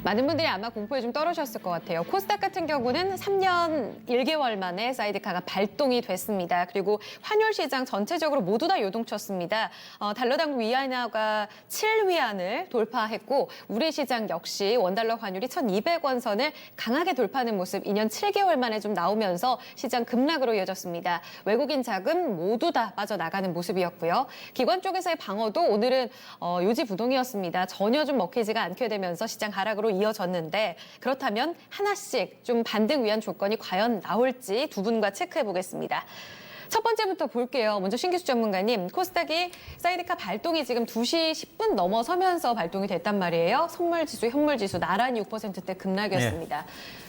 많은 분들이 아마 공포에 좀 떨으셨을 것 같아요. 코스닥 같은 경우는 3년 1개월 만에 사이드카가 발동이 됐습니다. 그리고 환율 시장 전체적으로 모두 다 요동쳤습니다. 달러당 위안화가 7위안을 돌파했고 우리 시장 역시 원달러 환율이 1,200원 선을 강하게 돌파하는 모습 2년 7개월 만에 좀 나오면서 시장 급락으로 이어졌습니다. 외국인 자금 모두 다 빠져나가는 모습이었고요. 기관 쪽에서의 방어도 오늘은 요지부동이었습니다. 전혀 좀 먹히지가 않게 되면서 시장 하락으로 이어졌는데 그렇다면 하나씩 좀 반등 위한 조건이 과연 나올지 두 분과 체크해 보겠습니다. 첫 번째부터 볼게요. 먼저 신기수 전문가님, 코스닥이 사이드카 발동이 지금 2시 10분 넘어서면서 발동이 됐단 말이에요. 선물지수, 현물지수 나란히 6%대 급락이었습니다.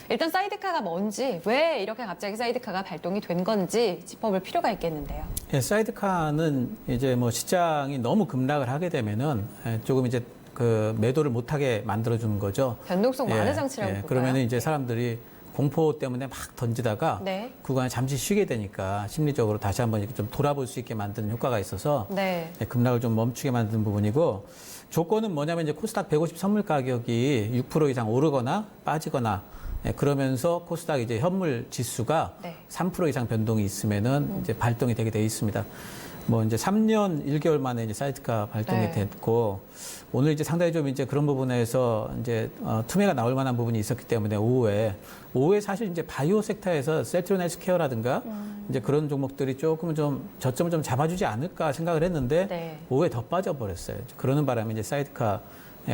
일단 사이드카가 뭔지, 왜 이렇게 갑자기 사이드카가 발동이 된 건지 짚어볼 필요가 있겠는데요. 예, 사이드카는 이제 뭐 시장이 너무 급락을 하게 되면은 조금 이제 그 매도를 못하게 만들어주는 거죠. 변동성 완화 장치라고 볼까요? 그러면은 이제 사람들이 공포 때문에 막 던지다가 네. 구간에 잠시 쉬게 되니까 심리적으로 다시 한번 이렇게 좀 돌아볼 수 있게 만드는 효과가 있어서 네. 급락을 좀 멈추게 만드는 부분이고 조건은 뭐냐면 이제 코스닥 150 선물 가격이 6% 이상 오르거나 빠지거나 그러면서 코스닥 이제 현물 지수가 네. 3% 이상 변동이 있으면은 이제 발동이 되게 돼 있습니다. 뭐 이제 3년 1개월 만에 이제 사이드카 발동이 네. 됐고 오늘 이제 상당히 좀 이제 그런 부분에서 이제 투매가 나올 만한 부분이 있었기 때문에 오후에 사실 이제 바이오 섹터에서 셀트리온 헬스케어라든가 이제 그런 종목들이 조금 좀 저점을 좀 잡아주지 않을까 생각을 했는데 네. 오후에 더 빠져버렸어요. 그러는 바람에 이제 사이드카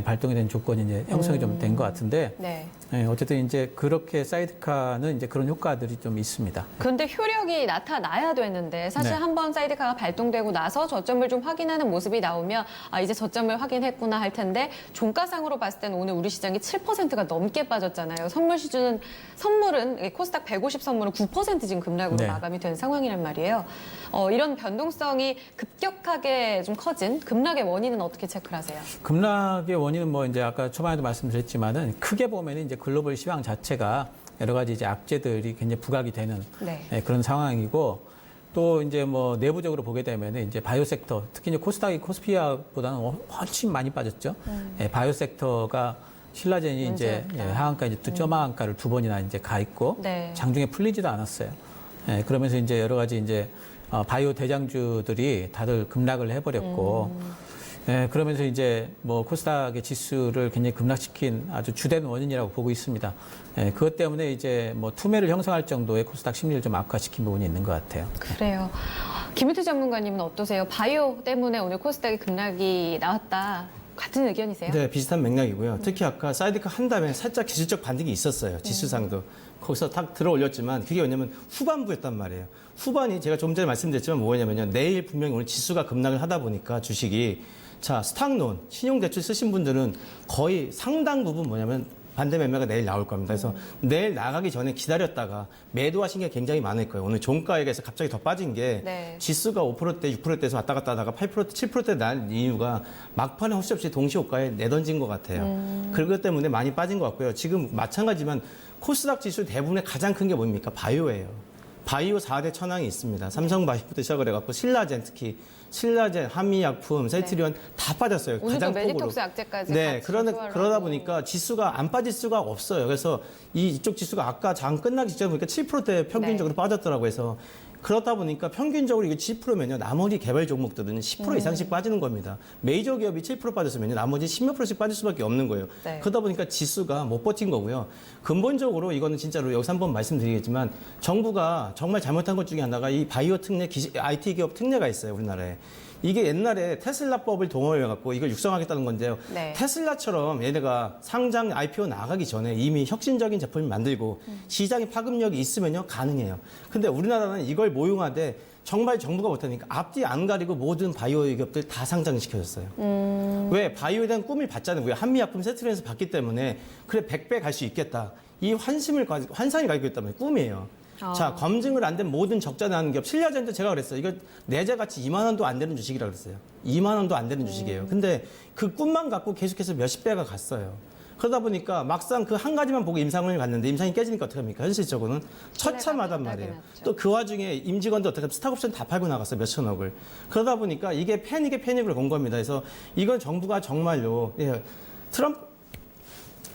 발동이 된 조건이 이제 형성이 좀 된 것 같은데 네. 어쨌든 이제 그렇게 사이드카는 이제 그런 효과들이 좀 있습니다. 그런데 효력이 나타나야 되는데 사실 네. 한번 사이드카가 발동되고 나서 저점을 좀 확인하는 모습이 나오면 이제 저점을 확인했구나 할 텐데 종가상으로 봤을 때는 오늘 우리 시장이 7%가 넘게 빠졌잖아요. 선물은 코스닥 150 선물은 9% 지금 급락으로 네. 마감이 된 상황이란 말이에요. 이런 변동성이 급격하게 좀 커진 급락의 원인은 어떻게 체크를 하세요? 급락의 원인은 뭐 이제 아까 초반에도 말씀드렸지만은 크게 보면은 이제 글로벌 시황 자체가 여러 가지 이제 악재들이 굉장히 부각이 되는 네. 그런 상황이고 또 이제 뭐 내부적으로 보게 되면은 이제 바이오 섹터 특히 이제 코스닥이 코스피아보다는 훨씬 많이 빠졌죠. 바이오 섹터가 신라젠이 이제 문제였다. 하한가 이제 점하한가를 2번이나 이제 가 있고 네. 장중에 풀리지도 않았어요. 그러면서 이제 여러 가지 이제 바이오 대장주들이 다들 급락을 해버렸고. 그러면서 이제 뭐 코스닥의 지수를 굉장히 급락시킨 아주 주된 원인이라고 보고 있습니다. 그것 때문에 이제 뭐 투매를 형성할 정도의 코스닥 심리를 좀 악화시킨 부분이 있는 것 같아요. 그래요. 김유태 전문가님은 어떠세요? 바이오 때문에 오늘 코스닥의 급락이 나왔다. 같은 의견이세요? 네, 비슷한 맥락이고요. 특히 아까 사이드카 한 다음에 살짝 기술적 반등이 있었어요. 지수상도. 거기서 탁 들어 올렸지만 그게 뭐냐면 후반부였단 말이에요. 후반이 제가 좀 전에 말씀드렸지만 뭐냐면요. 내일 분명히 오늘 지수가 급락을 하다 보니까 주식이 자, 스탁론, 신용대출 쓰신 분들은 거의 상당 부분 뭐냐면 반대 매매가 내일 나올 겁니다. 그래서 내일 나가기 전에 기다렸다가 매도하신 게 굉장히 많을 거예요. 오늘 종가액에서 갑자기 더 빠진 게 네. 지수가 5%대, 6%대에서 왔다 갔다 하다가 8%대, 7%대 난 이유가 막판에 헛수 없이 동시호가에 내던진 것 같아요. 그것 때문에 많이 빠진 것 같고요. 지금 마찬가지지만 코스닥 지수 대부분의 가장 큰 게 뭡니까? 바이오예요. 바이오 4대 천왕이 있습니다. 삼성바이오부터 시작을 해갖고 신라젠 특히 신라젠, 한미약품, 셀트리온 다 빠졌어요. 오늘도 가장 폭으로. 메디톡스 악재까지 네, 같이 그러다 소화를 보니까 지수가 안 빠질 수가 없어요. 그래서 이쪽 지수가 아까 장 끝나기 직전에 보니까 7%대 평균적으로 빠졌더라고요. 해서 그렇다 보니까 평균적으로 이게 10%면요. 나머지 개발 종목들은 10% 이상씩 빠지는 겁니다. 메이저 기업이 7% 빠졌으면요. 나머지 10몇 %씩 빠질 수밖에 없는 거예요. 네. 그러다 보니까 지수가 못 버틴 거고요. 근본적으로 이거는 진짜로 여기서 한번 말씀드리겠지만 정부가 정말 잘못한 것 중에 하나가 이 바이오 특례, IT 기업 특례가 있어요. 우리나라에. 이게 옛날에 테슬라법을 동원해갖고 이걸 육성하겠다는 건데요. 네. 테슬라처럼 얘네가 상장 IPO 나가기 전에 이미 혁신적인 제품을 만들고 시장의 파급력이 있으면요 가능해요. 근데 우리나라는 이걸 모용하되 정말 정부가 못하니까 앞뒤 안 가리고 모든 바이오 기업들 다 상장시켜줬어요. 왜? 바이오에 대한 꿈을 봤잖아요. 우리가 한미약품 세트론에서 봤기 때문에 그래 100배 갈 수 있겠다. 이 환상을 가지고 있단 말이에요. 꿈이에요. 자, 검증을 안 된 모든 적자 나는 기업, 신라젠도 제가 그랬어요. 이거 내재 가치 2만 원도 안 되는 주식이라고 그랬어요. 2만 원도 안 되는 주식이에요. 근데 그 꿈만 갖고 계속해서 몇십 배가 갔어요. 그러다 보니까 막상 그 한 가지만 보고 임상을 갔는데 임상이 깨지니까 어떻게 합니까? 현실적으로는 처참하단 말이에요. 또 그 와중에 임직원도 어떻게 하면 스탁옵션 다 팔고 나갔어요. 몇천억을. 그러다 보니까 이게 패닉에 패닉을 건 겁니다. 그래서 이건 정부가 정말로 트럼프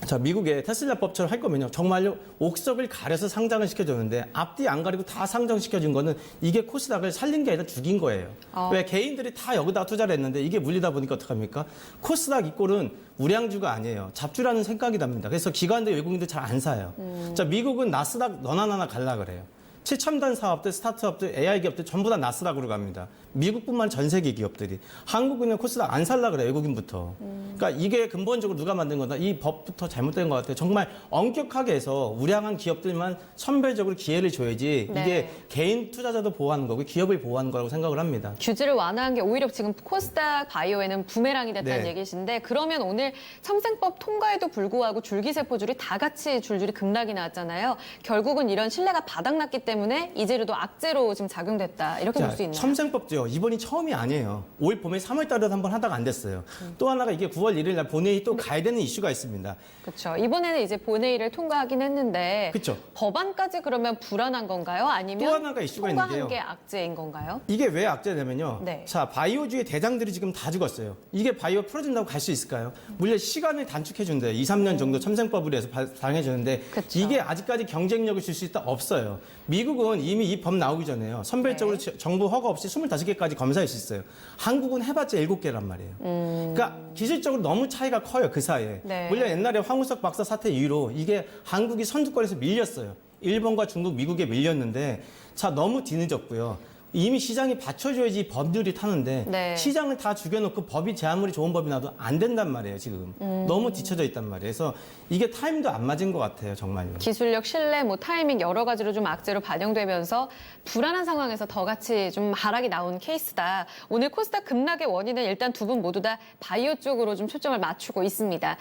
자, 미국의 테슬라법처럼 할 거면요. 정말로 옥석을 가려서 상장을 시켜줬는데 앞뒤 안 가리고 다 상장시켜준 거는 이게 코스닥을 살린 게 아니라 죽인 거예요. 왜 개인들이 다 여기다 투자를 했는데 이게 물리다 보니까 어떡합니까? 코스닥 이꼴은 우량주가 아니에요. 잡주라는 생각이 납니다. 그래서 기관들 외국인들 잘 안 사요. 자, 미국은 나스닥 너나 나나 갈라 그래요. 최첨단 사업들, 스타트업들, AI 기업들 전부 다 나스닥으로 갑니다. 미국뿐만 전 세계 기업들이. 한국은 코스닥 안 살라 그래요, 외국인부터. 그러니까 이게 근본적으로 누가 만든 거다. 이 법부터 잘못된 것 같아요. 정말 엄격하게 해서 우량한 기업들만 선별적으로 기회를 줘야지 네. 이게 개인 투자자도 보호하는 거고 기업을 보호하는 거라고 생각을 합니다. 규제를 완화한 게 오히려 지금 코스닥 바이오에는 부메랑이 됐다는 네. 얘기신데 그러면 오늘 첨생법 통과에도 불구하고 줄기세포주들이 다 같이 줄줄이 급락이 나왔잖아요. 결국은 이런 신뢰가 바닥났기 때문에 이 재료도 악재로 지금 작용됐다. 이렇게 볼 수 있나요? 첨생법도요. 이번이 처음이 아니에요. 올 봄에 3월 달에도 한번 하다가 안 됐어요. 또 하나가 이게 9월 1일 날 본회의 또 가야 되는 이슈가 있습니다. 그렇죠. 이번에는 이제 본회의를 통과하긴 했는데 그쵸. 법안까지 그러면 불안한 건가요? 아니면 또 하나가 이슈가 통과한 있는데요. 게 악재인 건가요? 이게 왜 악재냐면요. 네. 자, 바이오주의 대장들이 지금 다 죽었어요. 이게 바이오 풀어준다고 갈 수 있을까요? 물론 시간을 단축해준대요. 2, 3년 정도 첨생법으로 해서 발행해주는데 그쵸. 이게 아직까지 경쟁력을 줄 수 있다? 없어요. 미국은 이미 이 법 나오기 전에요. 선별적으로 네. 정부 허가 없이 25개까지 검사할 수 있어요. 한국은 해봤자 7개란 말이에요. 그러니까 기술적으로 너무 차이가 커요. 그 사이에. 네. 물론 옛날에 황우석 박사 사태 이후로 이게 한국이 선두권에서 밀렸어요. 일본과 중국, 미국에 밀렸는데 자 너무 뒤늦었고요. 이미 시장이 받쳐줘야지 법률이 타는데 네. 시장을 다 죽여놓고 법이 제 아무리 좋은 법이 나도 안 된단 말이에요 지금. 너무 뒤쳐져 있단 말이에요. 그래서 이게 타임도 안 맞은 것 같아요 정말요. 기술력, 신뢰, 뭐 타이밍 여러 가지로 좀 악재로 반영되면서 불안한 상황에서 더 같이 좀 하락이 나온 케이스다. 오늘 코스닥 급락의 원인은 일단 두 분 모두 다 바이오 쪽으로 좀 초점을 맞추고 있습니다.